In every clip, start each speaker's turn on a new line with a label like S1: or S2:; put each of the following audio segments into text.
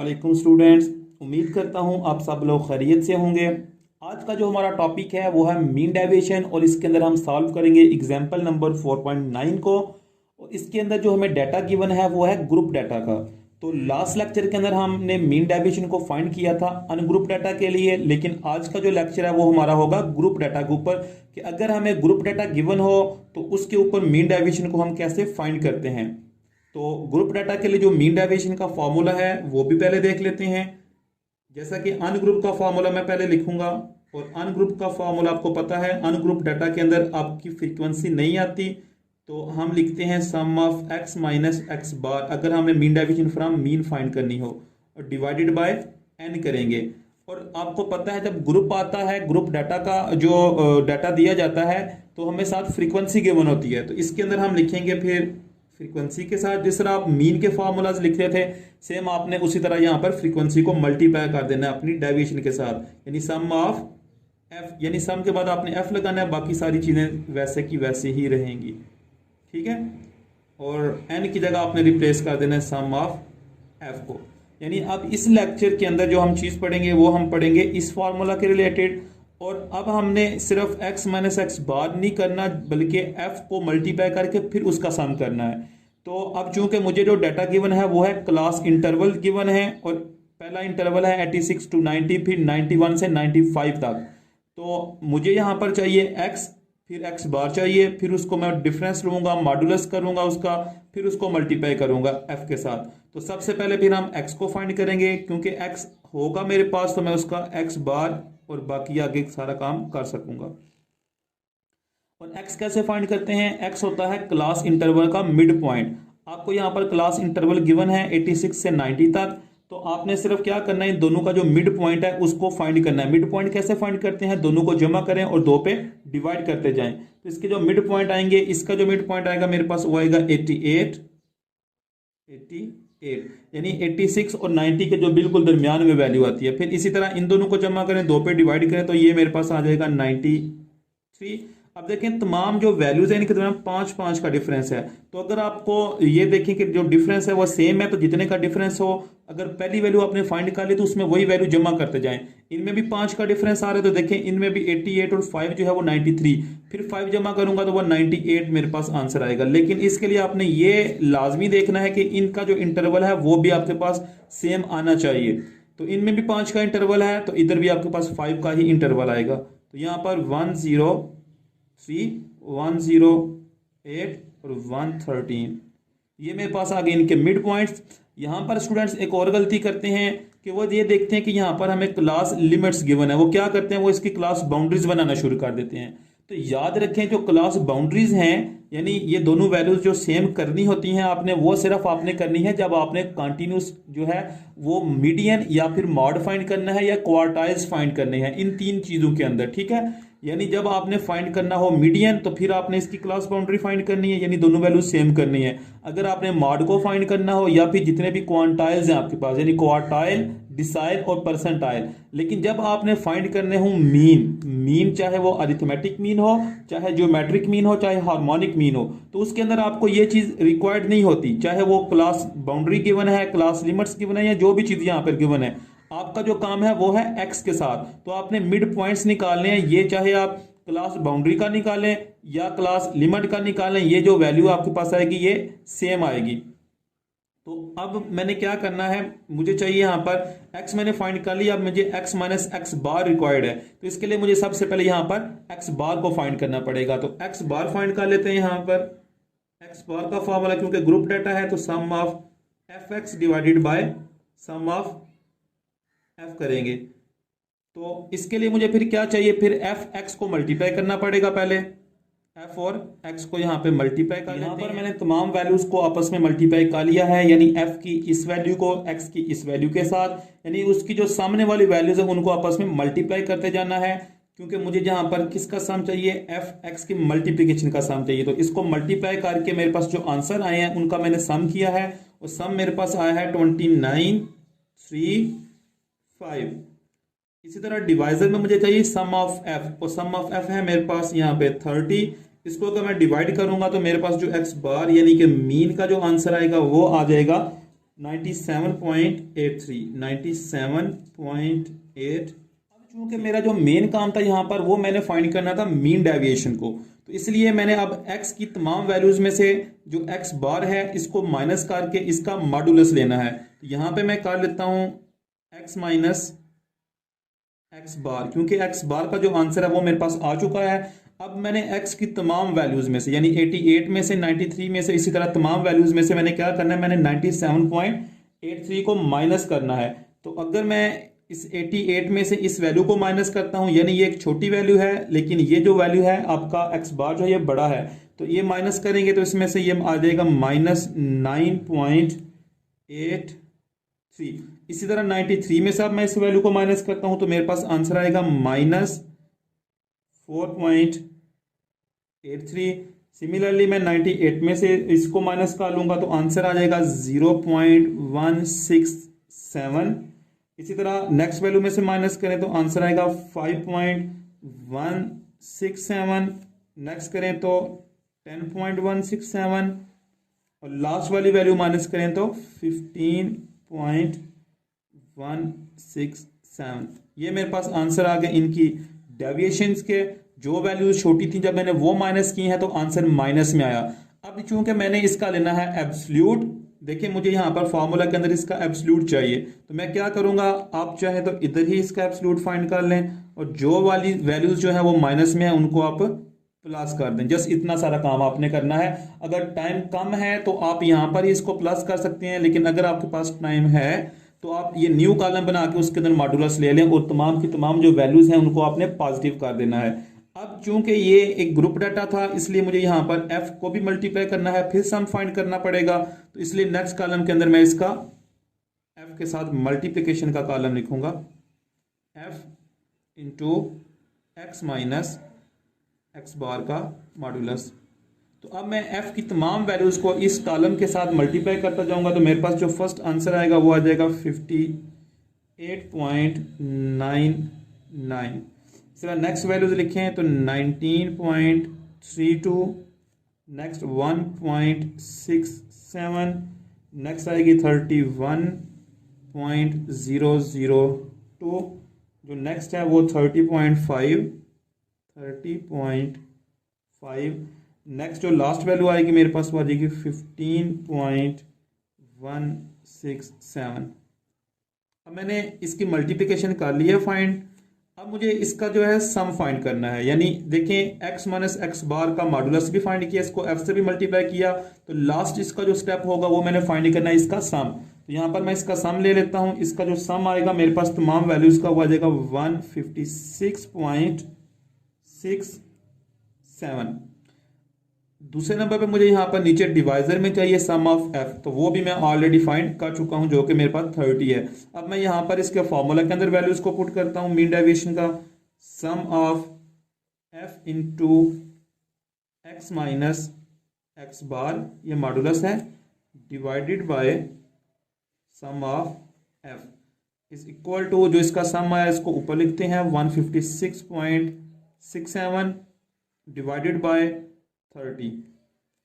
S1: वालेकुम स्टूडेंट्स। उम्मीद करता हूँ आप सब लोग खैरियत से होंगे। आज का जो हमारा टॉपिक है वो है मीन डेविएशन और इसके अंदर हम सॉल्व करेंगे एग्जाम्पल नंबर 4.9 को। और इसके अंदर जो हमें डाटा गिवन है वो है ग्रुप डाटा का। तो लास्ट लेक्चर के अंदर हमने मीन डेविएशन को फाइंड किया था अनग्रुप डाटा के लिए, लेकिन आज का जो लेक्चर है वो हमारा होगा ग्रुप डाटा के ऊपर कि अगर हमें ग्रुप डाटा गिवन हो तो उसके ऊपर मीन डेविएशन को हम कैसे फाइंड करते हैं। तो ग्रुप डाटा के लिए जो मीन डेविएशन का फॉर्मूला है वो भी पहले देख लेते हैं। जैसा कि अनग्रुप का फॉर्मूला मैं पहले लिखूंगा, और अनग्रुप का फॉर्मूला आपको पता है, अनग्रुप डाटा के अंदर आपकी फ्रीक्वेंसी नहीं आती, तो हम लिखते हैं सम ऑफ एक्स माइनस एक्स बार अगर हमने mean deviation from mean find करनी हो, और डिवाइडेड बाय एन करेंगे। और आपको पता है जब ग्रुप आता है, ग्रुप डाटा का जो डाटा दिया जाता है तो हमें साथ फ्रीक्वेंसी गिवन होती है, तो इसके अंदर हम लिखेंगे फिर फ्रीक्वेंसी के साथ जिस तरह आप मीन के फॉर्मूलाज लिख रहे थे सेम आपने उसी तरह यहां पर फ्रीक्वेंसी को मल्टीप्लाई कर देना है अपनी डेविएशन के साथ, यानी सम ऑफ एफ, यानी सम के बाद आपने एफ लगाना है, बाकी सारी चीजें वैसे की वैसे ही रहेंगी। ठीक है, और एन की जगह आपने रिप्लेस कर देना है सम ऑफ एफ को। यानी अब इस लेक्चर के अंदर जो हम चीज पढ़ेंगे वो हम पढ़ेंगे इस फॉर्मूला के रिलेटेड। और अब हमने सिर्फ x माइनस एक्स बार नहीं करना बल्कि f को मल्टीप्लाई करके फिर उसका सम करना है। तो अब चूंकि मुझे जो डाटा गिवन है वो है क्लास इंटरवल गिवन है, और पहला इंटरवल है 86 to 90, फिर 91 से 95 तक। तो मुझे यहाँ पर चाहिए x, फिर x बार चाहिए, फिर उसको मैं डिफरेंस लूंगा, मॉडुलस करूंगा उसका, फिर उसको मल्टीप्लाई करूंगा f के साथ। तो सबसे पहले फिर हम x को फाइंड करेंगे, क्योंकि x होगा मेरे पास तो मैं उसका x बार और बाकी आगे सारा काम कर सकूंगा। और x कैसे फाइंड करते हैं? x होता है क्लास इंटरवल का मिड पॉइंट। आपको यहाँ पर क्लास इंटरवल गिवन है 86 से 90 तक, तो आपने सिर्फ क्या करना है, दोनों का जो मिड पॉइंट है उसको फाइंड करना है। मिड पॉइंट कैसे फाइंड करते हैं? दोनों को जमा करें और 2 पे डिवाइड करते जाएं, तो इसके जो मिड पॉइंट आएंगे, इसका जो मिड पॉइंट आएगा मेरे पास वो आएगा 88, यानी 86 और 90 के जो बिल्कुल दरमियान में वैल्यू आती है। फिर इसी तरह इन दोनों को जमा करें, 2 पे डिवाइड करें, तो ये मेरे पास आ जाएगा 93। अब देखें तमाम जो वैल्यूज है इनके दरमियान 5-5 का डिफरेंस है। तो अगर आपको ये देखें कि जो डिफरेंस है वो सेम है, तो जितने का डिफरेंस हो, अगर पहली वैल्यू आपने फाइंड कर ली तो उसमें वही वैल्यू जमा करते जाएं। इनमें भी 5 का डिफरेंस आ रहा है, तो देखें इनमें भी 88 और 5 जो है वो 93, फिर 5 जमा करूंगा तो वो 98 मेरे पास आंसर आएगा। लेकिन इसके लिए आपने ये लाजमी देखना है कि इनका जो इंटरवल है वो भी आपके पास सेम आना चाहिए। तो इनमें भी 5 का इंटरवल है, तो इधर भी आपके पास 5 का ही इंटरवल आएगा। तो यहाँ पर 103, 108 और 113 ये मेरे पास आ गए इनके मिड पॉइंट्स। यहां पर स्टूडेंट्स एक और गलती करते हैं कि वो ये देखते हैं कि यहां पर हमें क्लास लिमिट्स गिवन है, वो क्या करते हैं, वो इसकी क्लास बाउंड्रीज बनाना शुरू कर देते हैं। तो याद रखें जो क्लास बाउंड्रीज हैं, यानी ये दोनों वैल्यूज जो सेम करनी होती हैं आपने, वो सिर्फ आपने करनी है जब आपने कंटिन्यूस जो है वो मीडियन या फिर मॉड फाइंड करना है या क्वार्टाइल्स फाइंड करने हैं, इन 3 चीजों के अंदर। ठीक है, यानी जब आपने फाइंड करना हो मीडियन तो फिर आपने इसकी क्लास बाउंड्री फाइंड करनी है, यानी दोनों वैल्यू सेम करनी है। अगर आपने मॉड को फाइंड करना हो या फिर जितने भी क्वांटाइल्स हैं आपके पास, यानी क्वार्टाइल, डिसाइल और परसेंटाइल। लेकिन जब आपने फाइंड करने हो मीन चाहे वो अरिथमेटिक मीन हो, चाहे ज्योमेट्रिक मीन हो, चाहे हार्मोनिक मीन हो, तो उसके अंदर आपको ये चीज रिक्वायर्ड नहीं होती, चाहे वो क्लास बाउंड्री गिवन है, क्लास लिमिट्स गिवन है या जो भी चीज यहाँ पर गिवन है। आपका जो काम है वो है x के साथ, तो आपने मिड पॉइंट्स निकालने हैं। ये चाहे आप क्लास बाउंड्री का निकालें या क्लास लिमिट का निकालें, ये जो वैल्यू आपके पास आएगी ये सेम आएगी। तो अब मैंने क्या करना है, मुझे चाहिए यहाँ पर x मैंने फाइंड कर लिया, अब मुझे x माइनस एक्स बार रिक्वायर्ड है, तो इसके लिए मुझे सबसे पहले यहाँ पर x बार को फाइंड करना पड़ेगा। तो x बार फाइंड कर लेते हैं। यहाँ पर x बार का फॉर्मूला क्योंकि ग्रुप डाटा है तो sum of fx divided by sum of f करेंगे। तो इसके लिए मुझे फिर क्या चाहिए, फिर एफ एक्स को मल्टीप्लाई करना पड़ेगा। पहले f और x को यहाँ पे मल्टीप्लाई कर लेते हैं। यहाँ पर मैंने तमाम वैल्यूज को आपस में मल्टीप्लाई कर लिया है, यानी f की इस वैल्यू को x की इस वैल्यू के साथ, यानी उसकी जो सामने वाली वैल्यूज है उनको आपस में मल्टीप्लाई करते जाना है, क्योंकि मुझे जहां पर किसका सम चाहिए, एफ एक्स की मल्टीप्लीकेशन का सम चाहिए। तो इसको मल्टीप्लाई करके मेरे पास जो आंसर आए हैं उनका मैंने सम किया है, और सम मेरे पास आया है 29,3,5। इसी तरह डिवाइजर में मुझे चाहिए सम ऑफ एफ, और सम ऑफ एफ है मेरे पास यहाँ पे 30। इसको अगर मैं डिवाइड करूंगा तो मेरे पास जो एक्स बार यानी कि मीन का जो आंसर आएगा वो आ जाएगा 97.83 97.8। अब चूंकि मेरा जो मेन काम था यहाँ पर वो मैंने फाइंड करना था मीन डेविएशन को, तो इसलिए मैंने अब x की तमाम वैल्यूज में से जो x बार है इसको माइनस करके इसका मॉडुलस लेना है। तो यहाँ पे मैं कर लेता हूँ x माइनस x बार, क्योंकि x बार का जो आंसर है वो मेरे पास आ चुका है। अब मैंने x की तमाम वैल्यूज में से यानी 88 में से 93 में से इसी तरह तमाम वैल्यूज में से मैंने क्या करना है, मैंने 97.83 को माइनस करना है। तो अगर मैं इस 88 में से इस वैल्यू को माइनस करता हूं, यानी ये एक छोटी वैल्यू है लेकिन ये जो वैल्यू है आपका x बार जो है ये बड़ा है, तो ये माइनस करेंगे तो इसमें से ये आ जाएगा -9.83। इसी तरह 93 में से अब मैं इस वैल्यू को माइनस करता हूं तो मेरे पास आंसर आएगा -4.83। सिमिलरली मैं 98 में से इसको माइनस कर लूंगा तो आंसर आ जाएगा 0.167। इसी तरह नेक्स्ट वैल्यू में से माइनस करें तो आंसर आएगा 5.167। नेक्स्ट करें तो 10.167 और लास्ट वाली वैल्यू माइनस करें तो 15.167। ये मेरे पास आंसर आ गए इनकी डेविएशंस के। जो वैल्यूज छोटी थी जब मैंने वो माइनस की हैं तो आंसर माइनस में आया। अब चूंकि मैंने इसका लेना है एब्सोल्यूट, देखिए मुझे यहाँ पर फॉर्मूला के अंदर इसका एब्सोल्यूट चाहिए, तो मैं क्या करूंगा, आप चाहे तो इधर ही इसका एब्सोल्यूट फाइंड कर लें और जो वाली वैल्यूज जो है वो माइनस में है उनको आप प्लस कर दें। जस्ट इतना सारा काम आपने करना है। अगर टाइम कम है तो आप यहाँ पर ही इसको प्लस कर सकते हैं, लेकिन अगर आपके पास टाइम है तो आप ये न्यू कॉलम बना के उसके अंदर मॉडुलस ले लें और तमाम की तमाम जो वैल्यूज हैं उनको आपने पॉजिटिव कर देना है। अब चूंकि ये एक ग्रुप डाटा था इसलिए मुझे यहाँ पर f को भी मल्टीप्लाई करना है, फिर सम फाइंड करना पड़ेगा, तो इसलिए नेक्स्ट कॉलम के अंदर मैं इसका f के साथ मल्टीप्लिकेशन का कॉलम लिखूंगा, f into x minus x bar का मॉडुलस। तो अब मैं f की तमाम वैल्यूज को इस कॉलम के साथ मल्टीप्लाई करता जाऊंगा तो मेरे पास जो फर्स्ट आंसर आएगा वो आ जाएगा 58.99। नेक्स्ट वैल्यूज लिखें तो 19.32, नेक्स्ट 1.67, नेक्स्ट आएगी 31.002, जो नेक्स्ट है वो 30.5, नेक्स्ट जो लास्ट वैल्यू आएगी मेरे पास वो आ जाएगी 15.167। अब मैंने इसकी मल्टीप्लिकेशन कर ली है फाइंड। अब मुझे इसका जो है सम फाइंड करना है, यानी देखें x माइनस एक्स बार का मॉडुलस भी फाइंड किया, इसको f से भी मल्टीप्लाई किया, तो लास्ट इसका जो स्टेप होगा वो मैंने फाइंड करना है इसका सम। तो यहाँ पर मैं इसका सम ले लेता हूँ। इसका जो सम आएगा मेरे पास तमाम वैल्यूज का वो आ जाएगा 156.67। दूसरे नंबर पे मुझे यहाँ पर नीचे डिवाइजर में चाहिए सम ऑफ f, तो वो भी मैं ऑलरेडी फाइंड कर चुका हूँ जो कि मेरे पास 30 है। अब मैं यहाँ पर इसके फॉर्मूला के अंदर वैल्यूज को पुट करता हूँ, मीन डेविएशन का sum of f into x minus x bar, ये मॉडुलस है, divided by sum of f is equal to, जो इसका सम आया इसको ऊपर लिखते हैं 156.67 डिवाइडेड बाय 30।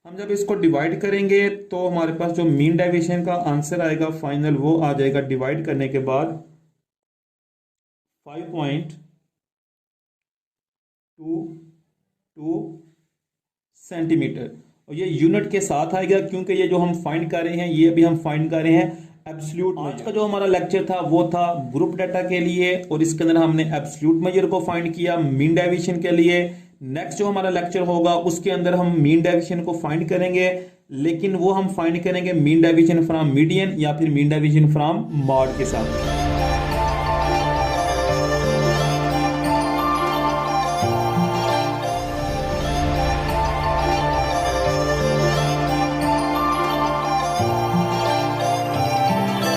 S1: हम जब इसको डिवाइड करेंगे तो हमारे पास जो मीन डेविएशन का आंसर आएगा फाइनल वो आ जाएगा डिवाइड करने के बाद 5.22 सेंटीमीटर, और ये यूनिट के साथ आएगा क्योंकि ये जो हम फाइंड कर रहे हैं ये अभी हम फाइंड कर रहे हैं एब्सोल्यूट। आज का जो हमारा लेक्चर था वो था ग्रुप डाटा के लिए और इसके अंदर हमने एब्सोल्यूट मेजर को फाइंड किया मीन डेविएशन के लिए। नेक्स्ट जो हमारा लेक्चर होगा उसके अंदर हम मीन डेविएशन को फाइंड करेंगे, लेकिन वो हम फाइंड करेंगे मीन डेविएशन फ्रॉम मीडियन या फिर मीन डेविएशन फ्रॉम मॉड के साथ।